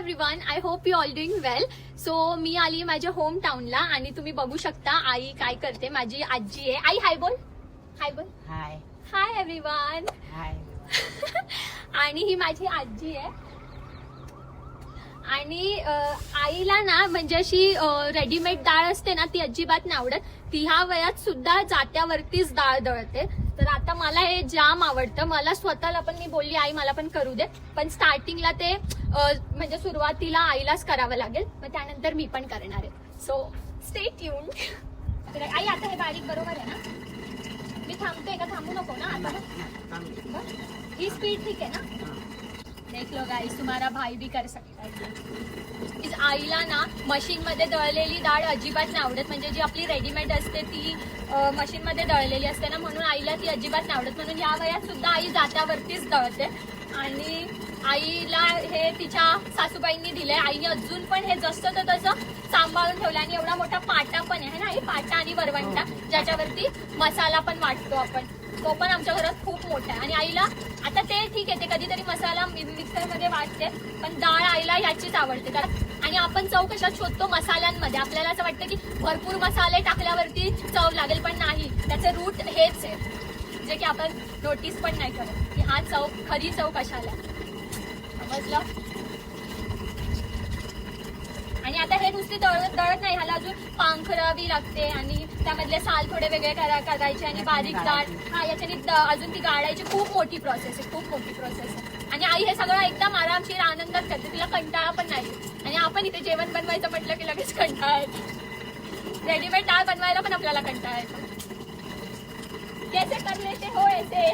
Everyone, I hope you all doing well. So मी आली माझ्या होम टाउनला आणि तुम्ही बघू शकता आई काय करते. माझी आजी आहे. आई हाय बोल. हाय बोल. हाय हाय एव्हरीवन. हाय. आणि ही माझी आजी आहे. आणि आईला ना म्हणजे अशी रेडीमेड डाळ असते ना ती अजिबात नाही आवडत. ती ह्या वयात सुद्धा जात्यावरतीच डाळ दळते. तर आता मला हे जाम आवडतं. मला स्वतःला पण मी बोलली आई मला पण करू दे, पण स्टार्टिंगला ते म्हणजे सुरुवातीला आईलाच करावं लागेल, मग त्यानंतर मी पण करणार आहे. So stay tune. आई आता हे बारीक बरोबर आहे ना? मी थांबतोय का? थांबू नको ना आता? ही स्पीड ठीक आहे ना? देख लो गाइस, तुम्हारा भाई भी कर सकता है. आईला ना मशीन मध्ये दळलेली डाळ अजिबात नाही आवडत. म्हणजे जी आपली रेडीमेड असते ती मशीन मध्ये दळलेली असते ना, म्हणून आईला ती अजिबात नाही आवडत. म्हणून या वयात सुद्धा आई जात्यावरतीच दळते. आणि आईला हे तिच्या सासूबाईंनी दिलंय. आईने अजून पण हे जसं तर तसं सांभाळून ठेवलं. आणि एवढा मोठा पाटा पण आहे ना, आई पाटा आणि वरवंटा ज्याच्यावरती मसाला पण वाटतो आपण, तो पण आमच्या घरात खूप मोठा आहे. आणि आईला आता ते ठीक आहे, ते कधीतरी मसाला मिक्सर मध्ये वाटते, पण डाळ आईला याचीच आवडते. आणि आपण चव कशात शोधतो? मसाल्यांमध्ये. आपल्याला असं वाटतं की भरपूर मसाले टाकल्यावरती चव लागेल, पण नाही. त्याचे रूट हेच आहे जे की आपण नोटीस पण नाही करत की हा चव, खरी चव कशाला. समजलं? आणि आता हे नुसते दळत नाही, ह्याला अजून पांखरावी लागते आणि त्यामधले साल थोडे वेगळे करायचे आणि बारीक डाळ याच्याने अजून ती गाळायची. खूप मोठी प्रोसेस आहे, खूप मोठी प्रोसेस आहे. आणि आई हे सगळं एकदम आरामशीर आनंदात करते. तिला कंटाळा पण नाही. आणि आपण इथे जेवण बनवायचं म्हटलं की लगेच कंटाळा येतो. रेडीमेड डाळ बनवायला पण आपल्याला कंटाळा येतो. कैसे कर लेते हो ऐसे.